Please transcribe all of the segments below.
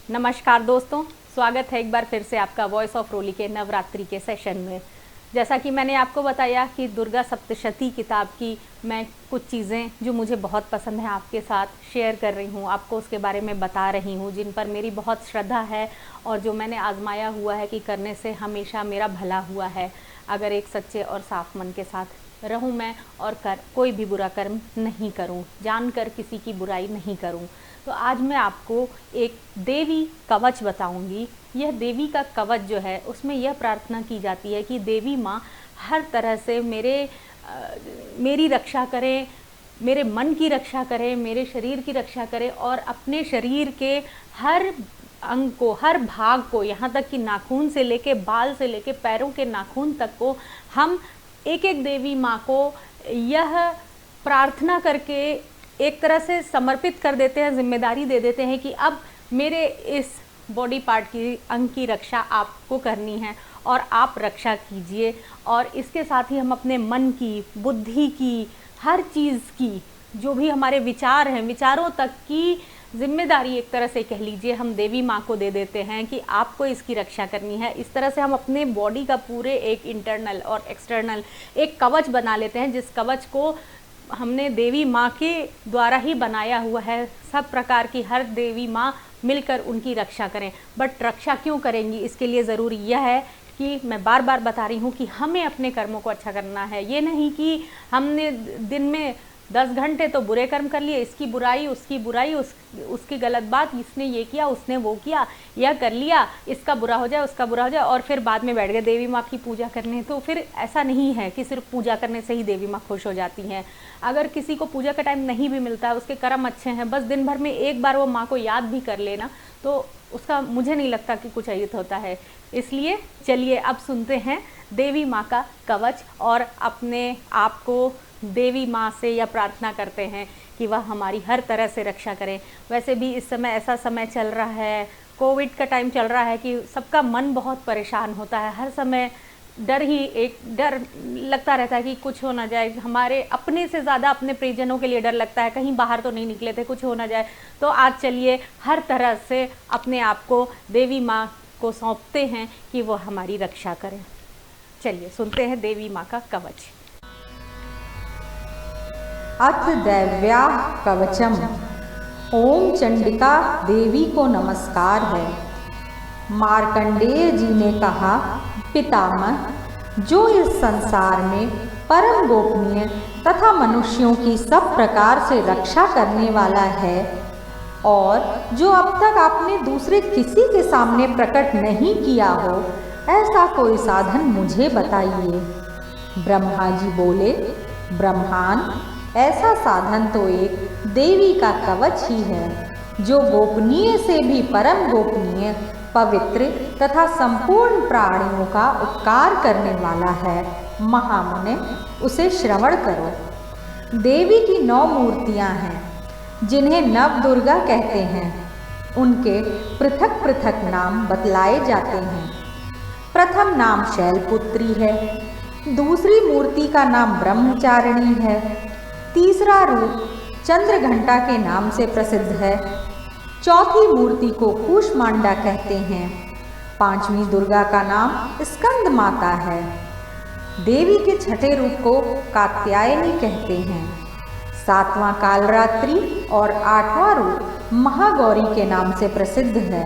नमस्कार दोस्तों, स्वागत है एक बार फिर से आपका वॉइस ऑफ रोली के नवरात्रि के सेशन में। जैसा कि मैंने आपको बताया कि दुर्गा सप्तशती किताब की मैं कुछ चीज़ें जो मुझे बहुत पसंद है आपके साथ शेयर कर रही हूँ, आपको उसके बारे में बता रही हूँ, जिन पर मेरी बहुत श्रद्धा है और जो मैंने आजमाया हुआ है कि करने से हमेशा मेरा भला हुआ है। अगर एक सच्चे और साफ मन के साथ रहूँ मैं और कोई भी बुरा कर्म नहीं करूँ, जानकर किसी की बुराई नहीं करूँ। तो आज मैं आपको एक देवी कवच बताऊंगी। यह देवी का कवच जो है उसमें यह प्रार्थना की जाती है कि देवी माँ हर तरह से मेरी रक्षा करें, मेरे मन की रक्षा करें, मेरे शरीर की रक्षा करें और अपने शरीर के हर अंग को, हर भाग को, यहाँ तक कि नाखून से लेके बाल से लेके पैरों के नाखून तक को हम एक एक देवी माँ को यह प्रार्थना करके एक तरह से समर्पित कर देते हैं, जिम्मेदारी दे देते हैं कि अब मेरे इस बॉडी पार्ट की, अंग की रक्षा आपको करनी है और आप रक्षा कीजिए। और इसके साथ ही हम अपने मन की, बुद्धि की, हर चीज़ की, जो भी हमारे विचार हैं, विचारों तक की जिम्मेदारी एक तरह से कह लीजिए हम देवी माँ को दे देते हैं कि आपको इसकी रक्षा करनी है। इस तरह से हम अपने बॉडी का पूरे एक इंटरनल और एक्सटर्नल एक कवच बना लेते हैं, जिस कवच को हमने देवी माँ के द्वारा ही बनाया हुआ है। सब प्रकार की हर देवी माँ मिलकर उनकी रक्षा करें। बट रक्षा क्यों करेंगी, इसके लिए ज़रूरी यह है कि मैं बार बार बता रही हूँ कि हमें अपने कर्मों को अच्छा करना है। ये नहीं कि हमने दिन में 10 घंटे तो बुरे कर्म कर लिए, इसकी बुराई, उसकी बुराई, उसकी गलत बात, इसने ये किया, उसने वो किया, यह कर लिया, इसका बुरा हो जाए, उसका बुरा हो जाए, और फिर बाद में बैठ गए देवी माँ की पूजा करने। तो फिर ऐसा नहीं है कि सिर्फ पूजा करने से ही देवी माँ खुश हो जाती हैं। अगर किसी को पूजा का टाइम नहीं भी मिलता है, उसके कर्म अच्छे हैं, बस दिन भर में एक बार वो माँ को याद भी कर लेना, तो उसका मुझे नहीं लगता कि कुछ अहित होता है। इसलिए चलिए अब सुनते हैं देवी माँ का कवच और अपने आप को देवी माँ से यह प्रार्थना करते हैं कि वह हमारी हर तरह से रक्षा करें। वैसे भी इस समय ऐसा समय चल रहा है, कोविड का टाइम चल रहा है कि सबका मन बहुत परेशान होता है। हर समय डर लगता रहता है कि कुछ हो ना जाए। हमारे अपने से ज़्यादा अपने परिजनों के लिए डर लगता है, कहीं बाहर तो नहीं निकले थे, कुछ हो ना जाए। तो आज चलिए हर तरह से अपने आप को देवी माँ को सौंपते हैं कि वो हमारी रक्षा करें। चलिए सुनते हैं देवी माँ का कवच। अथ दैव्या कवचम। ओम चंडिका देवी को नमस्कार है। मार्कंडेय जी ने कहा, पितामह, जो इस संसार में परम गोपनीय तथा मनुष्यों की सब प्रकार से रक्षा करने वाला है और जो अब तक आपने दूसरे किसी के सामने प्रकट नहीं किया हो, ऐसा कोई साधन मुझे बताइए। ब्रह्मा जी बोले, ब्रह्मान, ऐसा साधन तो एक देवी का कवच ही है, जो गोपनीय से भी परम गोपनीय, पवित्र तथा संपूर्ण प्राणियों का उपकार करने वाला है। महामुने, उसे श्रवण करो। देवी की 9 मूर्तियां हैं, जिन्हें नव दुर्गा कहते हैं। उनके पृथक पृथक नाम बतलाए जाते हैं। प्रथम नाम शैलपुत्री है, दूसरी मूर्ति का नाम ब्रह्मचारिणी है, तीसरा रूप चंद्रघंटा के नाम से प्रसिद्ध है, चौथी मूर्ति को कूष्मांडा कहते हैं, पांचवी दुर्गा का नाम स्कंद माता है, देवी के छठे रूप को कात्यायनी कहते हैं, सातवां कालरात्रि और 8वां रूप महागौरी के नाम से प्रसिद्ध है,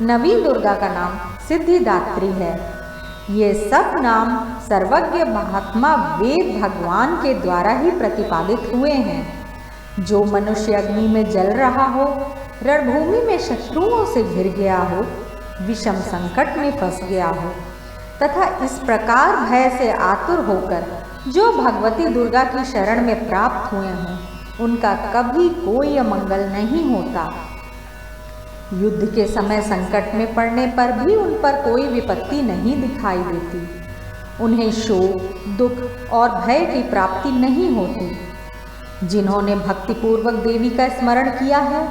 नवीं दुर्गा का नाम सिद्धिदात्री है। ये सब नाम सर्वज्ञ महात्मा वेद भगवान के द्वारा ही प्रतिपादित हुए हैं। जो मनुष्य अग्नि में जल रहा हो, रणभूमि में शत्रुओं से घिर गया हो, विषम संकट में फंस गया हो तथा इस प्रकार भय से आतुर होकर जो भगवती दुर्गा की शरण में प्राप्त हुए हों, उनका कभी कोई अमंगल नहीं होता। युद्ध के समय संकट में पड़ने पर भी उन पर कोई विपत्ति नहीं दिखाई देती। उन्हें शोक, दुख और भय की प्राप्ति नहीं होती। जिन्होंने भक्तिपूर्वक देवी का स्मरण किया है,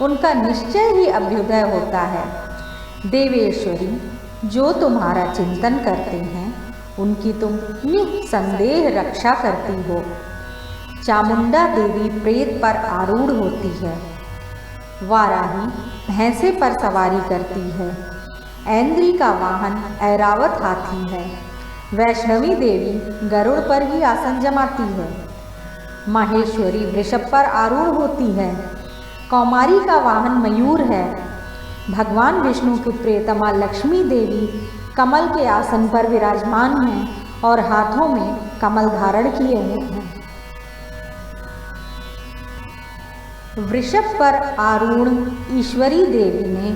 उनका निश्चय ही अभ्युदय होता है। देवेश्वरी, जो तुम्हारा चिंतन करते हैं, उनकी तुम निसंदेह रक्षा करती हो। चामुंडा देवी प्रेत पर आरूढ़ होती है। वाराही भैंसे पर सवारी करती है। ऐन्द्री का वाहन ऐरावत हाथी है। वैष्णवी देवी गरुड़ पर ही आसन जमाती है। माहेश्वरी वृषभ पर आरूढ़ होती है। कौमारी का वाहन मयूर है। भगवान विष्णु की प्रियतमा लक्ष्मी देवी कमल के आसन पर विराजमान हैं और हाथों में कमल धारण किए हुए हैं। वृषभ पर आरूढ़ ईश्वरी देवी ने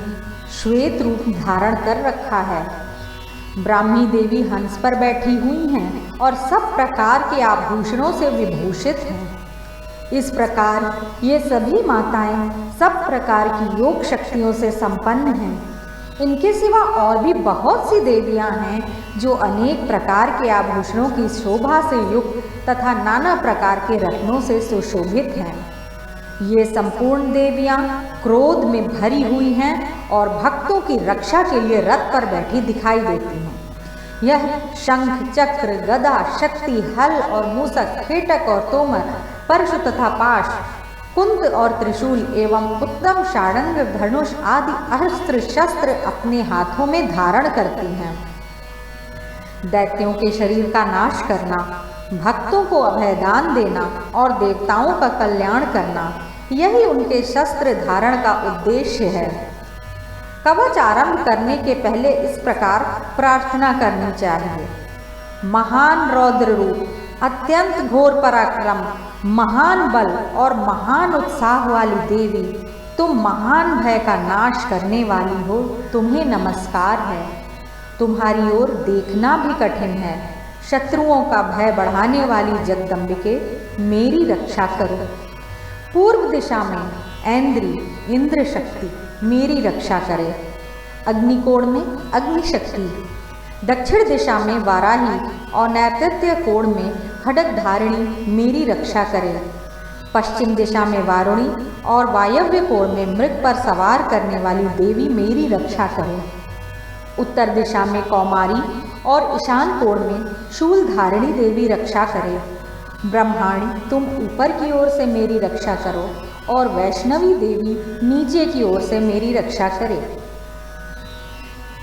श्वेत रूप धारण कर रखा है। ब्राह्मी देवी हंस पर बैठी हुई हैं और सब प्रकार के आभूषणों से विभूषित हैं। इस प्रकार ये सभी माताएं सब प्रकार की योग शक्तियों से संपन्न हैं। इनके सिवा और भी बहुत सी देवियां हैं जो अनेक प्रकार के आभूषणों की शोभा से युक्त तथा नाना प्रकार के रत्नों से सुशोभित हैं। ये संपूर्ण देवियां क्रोध में भरी हुई हैं और भक्तों की रक्षा के लिए रथ पर बैठी दिखाई देती हैं। यह शंख, चक्र, गदा, शक्ति, हल और मूसक, खेटक और तोमर, परशु तथा पाश, कुंत और त्रिशूल एवं उत्तम षाडंग, धनुष आदि अस्त्र शस्त्र अपने हाथों में धारण करती हैं। दैत्यों के शरीर का नाश करना, भक्तों को अभयदान देना और देवताओं का कल्याण करना, यही उनके शस्त्र धारण का उद्देश्य है। कवच आरंभ करने के पहले इस प्रकार प्रार्थना करनी चाहिए। महान रौद्र रूप, अत्यंत घोर पराक्रम, महान बल और महान उत्साह वाली देवी, तुम महान भय का नाश करने वाली हो, तुम्हें नमस्कार है। तुम्हारी ओर देखना भी कठिन है। शत्रुओं का भय बढ़ाने वाली जगदम्बिके, मेरी रक्षा करो। पूर्व दिशा में ऐन्द्री इंद्र शक्ति मेरी रक्षा करे। अग्निकोण में अग्नि शक्ति, दक्षिण दिशा में वाराही और नैऋत्य कोण में खड्ग धारिणी मेरी रक्षा करे। पश्चिम दिशा में वारुणी और वायव्य कोण में मृग पर सवार करने वाली देवी मेरी रक्षा करे। उत्तर दिशा में कौमारी और ईशान कोण में शूल धारिणी देवी रक्षा करे। ब्रह्माणी तुम ऊपर की ओर से मेरी रक्षा करो और वैष्णवी देवी नीचे की ओर से मेरी रक्षा करे।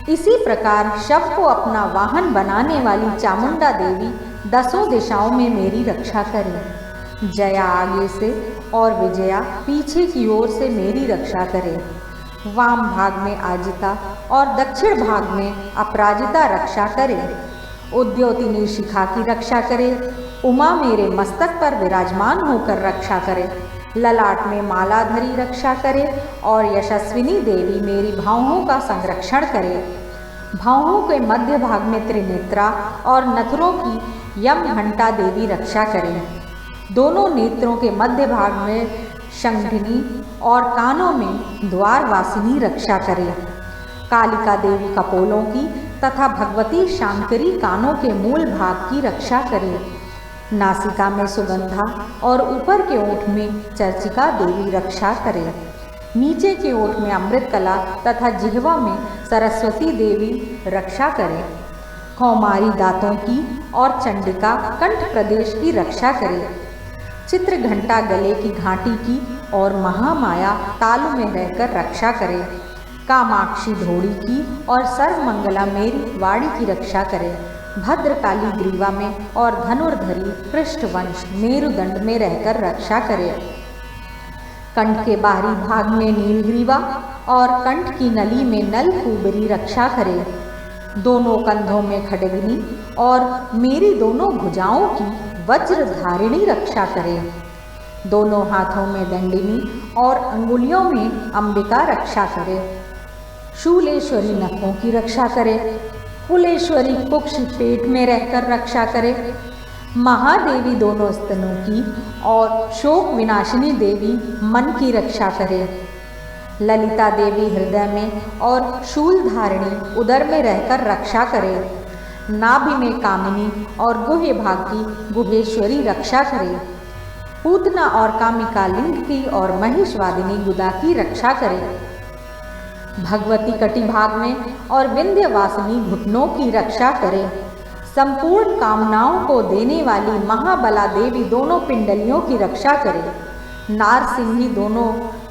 इसी प्रकार शव को अपना वाहन बनाने वाली चामुंडा देवी दसों दिशाओं में मेरी रक्षा करे। जया आगे से और विजया पीछे की ओर से मेरी रक्षा करे। वाम भाग में आजिता और दक्षिण भाग में अपराजिता रक्षा करे। उद्योतिनी शिखा की रक्षा करे। उमा मेरे मस्तक पर विराजमान होकर रक्षा करे। ललाट में मालाधरी रक्षा करे और यशस्विनी देवी मेरी भौहों का संरक्षण करे। भौहों के मध्य भाग में त्रिनेत्रा और नथुरों की यम घंटा देवी रक्षा करे। दोनों नेत्रों के मध्य भाग में शंखिनी और कानों में द्वारवासिनी रक्षा करे। कालिका देवी कपोलों की तथा भगवती शांकरी कानों के मूल भाग की रक्षा करे। नासिका में सुगंधा और ऊपर के ओठ में चर्चिका देवी रक्षा करे। नीचे के ओठ में अमृतकला तथा जिह्वा में सरस्वती देवी रक्षा करे। कौमारी दांतों की और चंडिका कंठ प्रदेश की रक्षा करे। चित्र घंटा गले की घाटी की और महामाया तालु में रहकर रक्षा करे। कामाक्षी धोड़ी की और सर्वमंगला मेरी वाणी की रक्षा करे। भद्रकाली ग्रीवा में और धनुर्धरी पृष्ठवंश मेरुदंड में रहकर रक्षा करे। कंठ के बाहरी भाग में नीलग्रीवा और कंठ की नली में नलकूबरी रक्षा करे। दोनों कंधों में खड्गनी और मेरी दोनों भुजाओं की वज्रधारिणी रक्षा करे। दोनों हाथों में दंडिनी और अंगुलियों में अंबिका रक्षा करे। शूलेश्वरी नखों की रक्षा करे। कुलेश्वरी कुक्ष पेट में रहकर रक्षा करे। महादेवी दोनों स्तनों की और शोक विनाशिनी देवी मन की रक्षा करे। ललिता देवी हृदय में और शूल धारिणी उदर में रहकर रक्षा करे। नाभि में कामिनी और गुह्य भाग की गुहेश्वरी रक्षा करे। पूतना और कामिका लिंग की और महिषवादिनी गुदा की रक्षा करे। भगवती कटिभाग में और विंध्यवासिनी घुटनों की रक्षा करे। संपूर्ण कामनाओं को देने वाली महाबला देवी दोनों पिंडलियों की रक्षा करे। नारसिंही दोनों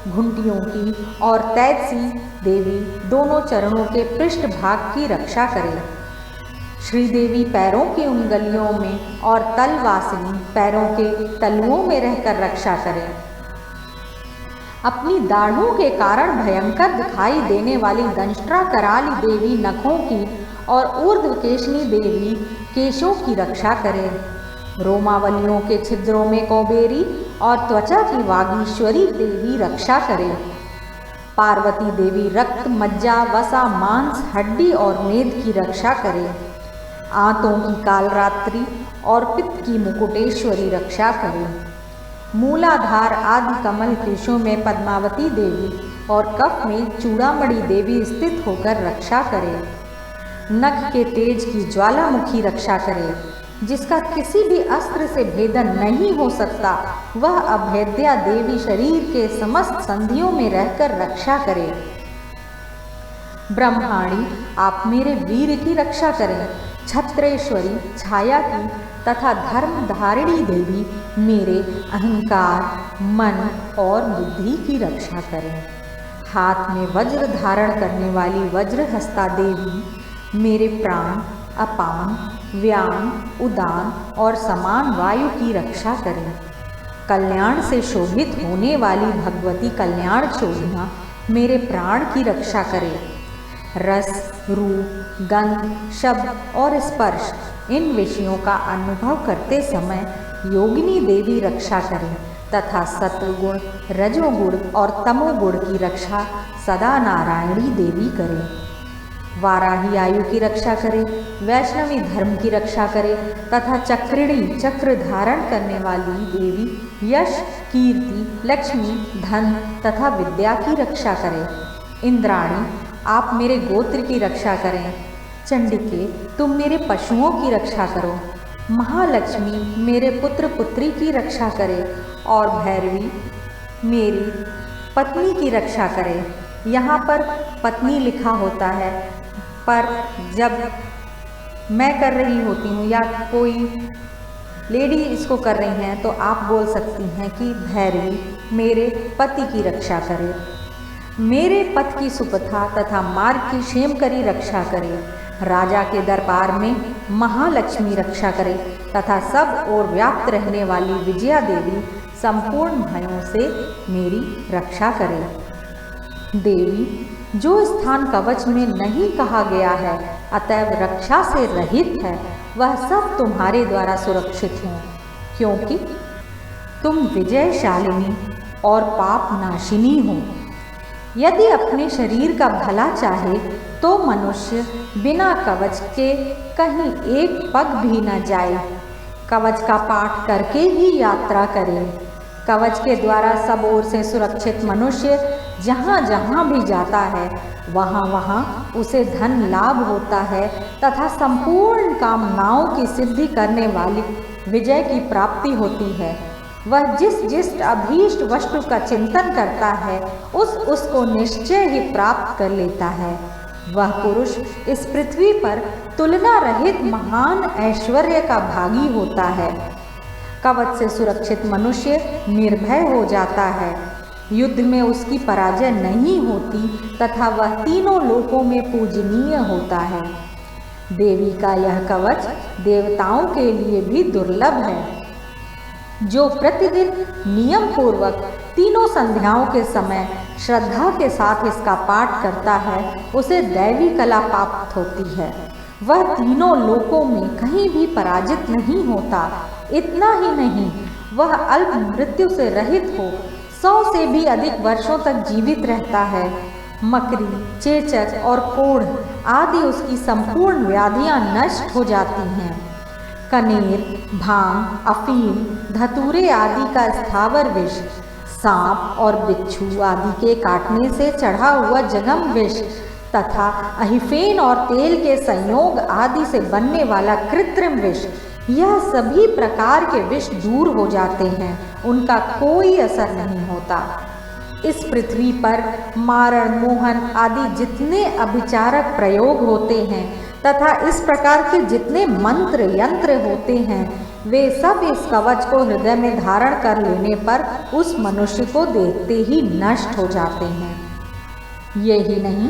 घुंटियों की और तैतसी देवी दोनों चरणों के पृष्ठ भाग की रक्षा करें। श्रीदेवी पैरों की उंगलियों में और तलवासिनी पैरों के तलुओं में रहकर रक्षा करें। अपनी दाढ़ों के कारण भयंकर दिखाई देने वाली दंष्ट्रा कराली देवी नखों की और ऊर्ध्वकेशनी देवी केशों की रक्षा करें। रोमावलियों के छिद्रों में कौबेरी और त्वचा की वागीश्वरी देवी रक्षा करें। पार्वती देवी रक्त, मज्जा, वसा, मांस, हड्डी और मेद की रक्षा करें। आंतों की कालरात्रि और पित्त की मुकुटेश्वरी रक्षा करें। मूलाधार आदि कमल केशों में पद्मावती देवी और कफ में चूड़ामणि देवी स्थित होकर रक्षा करें। नख के तेज की ज्वालामुखी रक्षा करे, जिसका किसी भी अस्त्र से भेदन नहीं हो सकता, वह अभेद्या देवी शरीर के समस्त संधियों में रहकर रक्षा करे। ब्रह्माणी, आप मेरे वीर की रक्षा करें। छत्रेश्वरी, छाया की तथा धर्म धारिणी देवी मेरे अहंकार, मन और बुद्धि की रक्षा करें। हाथ में वज्र धारण करने वाली वज्रहस्ता देवी मेरे प्राण, अपान, व्यान, उदान और समान वायु की रक्षा करें। कल्याण से शोभित होने वाली भगवती कल्याण शोभना मेरे प्राण की रक्षा करे। रस, रूप, गंध, शब्द और स्पर्श इन विषयों का अनुभव करते समय योगिनी देवी रक्षा करें तथा सत्वगुण, रजोगुण और तमोगुण की रक्षा सदा नारायणी देवी करें। वाराही आयु की रक्षा करे, वैष्णवी धर्म की रक्षा करे तथा चक्रिणी, चक्र धारण करने वाली देवी यश, कीर्ति, लक्ष्मी, धन तथा विद्या की रक्षा करे। इंद्राणी, आप मेरे गोत्र की रक्षा करें। चंडिके, तुम मेरे पशुओं की रक्षा करो। महालक्ष्मी मेरे पुत्र पुत्री की रक्षा करे और भैरवी मेरी पत्नी की रक्षा करे। यहाँ पर पत्नी लिखा होता है, पर जब मैं कर रही होती हूँ या कोई लेडी इसको कर रही हैं तो आप बोल सकती हैं कि भैरवी मेरे पति की रक्षा करे। मेरे पथ की सुपथा तथा मार्ग की क्षेमकरी रक्षा करे। राजा के दरबार में महालक्ष्मी रक्षा करे तथा सब ओर व्याप्त रहने वाली विजया देवी संपूर्ण भयों से मेरी रक्षा करे। देवी, जो स्थान कवच में नहीं कहा गया है अतएव रक्षा से रहित है, वह सब तुम्हारे द्वारा सुरक्षित हो, क्योंकि तुम विजयशालिनी और पाप नाशिनी हो। यदि अपने शरीर का भला चाहे तो मनुष्य बिना कवच के कहीं एक पग भी न जाए, कवच का पाठ करके ही यात्रा करे। कवच के द्वारा सब ओर से सुरक्षित मनुष्य जहाँ जहाँ भी जाता है वहाँ वहाँ उसे धन लाभ होता है तथा संपूर्ण कामनाओं की सिद्धि करने वाली विजय की प्राप्ति होती है। वह जिस जिस अभीष्ट वस्तु का चिंतन करता है उसको निश्चय ही प्राप्त कर लेता है। वह पुरुष इस पृथ्वी पर तुलना रहित महान ऐश्वर्य का भागी होता है। कवच से सुरक्षित मनुष्य निर्भय हो जाता है, युद्ध में उसकी पराजय नहीं होती तथा वह तीनों लोकों में पूजनीय होता है। देवी का यह कवच देवताओं के लिए भी दुर्लभ है। जो प्रतिदिन नियम पूर्वक तीनों संध्याओं के समय श्रद्धा के साथ इसका पाठ करता है उसे दैवी कला प्राप्त होती है। वह तीनों लोकों में कहीं भी पराजित नहीं होता। इतना ही नहीं, वह अल्प मृत्यु से रहित हो 100 से भी अधिक वर्षों तक जीवित रहता है। मकरी, चेचक और कोढ़ आदि उसकी संपूर्ण व्याधियां नष्ट हो जाती हैं। कनेर, भांग, अफीम, धतूरे आदि का स्थावर विष, सांप और बिच्छू आदि के काटने से चढ़ा हुआ जगम विष तथा अहिफेन और तेल के संयोग आदि से बनने वाला कृत्रिम विष, यह सभी प्रकार के विष दूर हो जाते हैं, उनका कोई असर नहीं होता। इस पृथ्वी पर मारण, मोहन आदि जितने अभिचारक प्रयोग होते हैं तथा इस प्रकार के जितने मंत्र यंत्र होते हैं, वे सब इस कवच को हृदय में धारण कर लेने पर उस मनुष्य को देखते ही नष्ट हो जाते हैं। यही नहीं,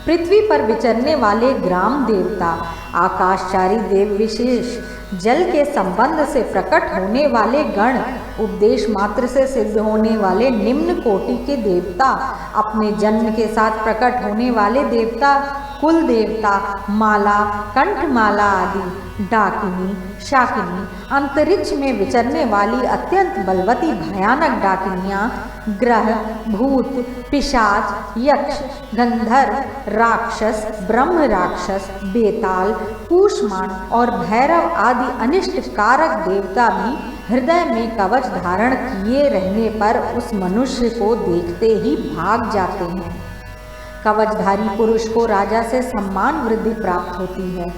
पृथ्वी पर विचरने वाले ग्राम देवता, आकाशचारी देव विशेष, जल के संबंध से प्रकट होने वाले गण, उपदेश मात्र से सिद्ध होने वाले निम्न कोटि के देवता, अपने जन्म के साथ प्रकट होने वाले देवता, कुल देवता, माला, कंठमाला आदि, डाकिनी, शाकिनी, अंतरिक्ष में विचरने वाली अत्यंत बलवती भयानक डाकिनियाँ, ग्रह, भूत, पिशाच, यक्ष, गंधर्व, राक्षस, ब्रह्म राक्षस, बेताल, कूष्मांड और भैरव आदि अनिष्ट कारक देवता भी हृदय में कवच धारण किए रहने पर उस मनुष्य को देखते ही भाग जाते हैं। कवचधारी पुरुष को राजा से सम्मान वृद्धि प्राप्त होती है।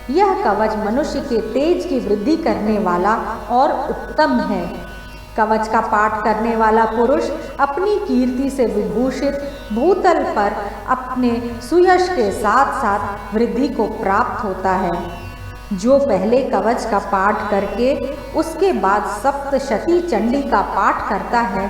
यह कवच मनुष्य के तेज की वृद्धि करने वाला और उत्तम है। कवच का पाठ करने वाला पुरुष अपनी कीर्ति से विभूषित भूतल पर अपने सुयश के साथ साथ वृद्धि को प्राप्त होता है। जो पहले कवच का पाठ करके उसके बाद सप्तशती चंडी का पाठ करता है,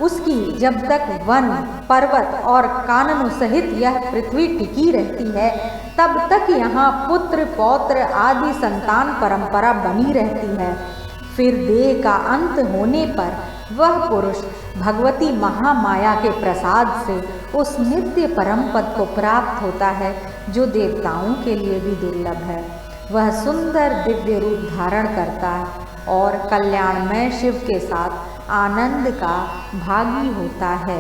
उसकी जब तक वन, पर्वत और काननों सहित यह पृथ्वी टिकी रहती है, तब तक यहाँ पुत्र, पौत्र आदि संतान परंपरा बनी रहती है। फिर देह का अंत होने पर वह पुरुष भगवती महामाया के प्रसाद से उस नित्य परम पद को प्राप्त होता है, जो देवताओं के लिए भी दुर्लभ है। वह सुंदर दिव्य रूप धारण करता है और कल्याणमय शिव के साथ आनंद का भागी होता है।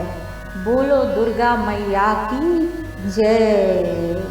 बोलो दुर्गा मैया की जय।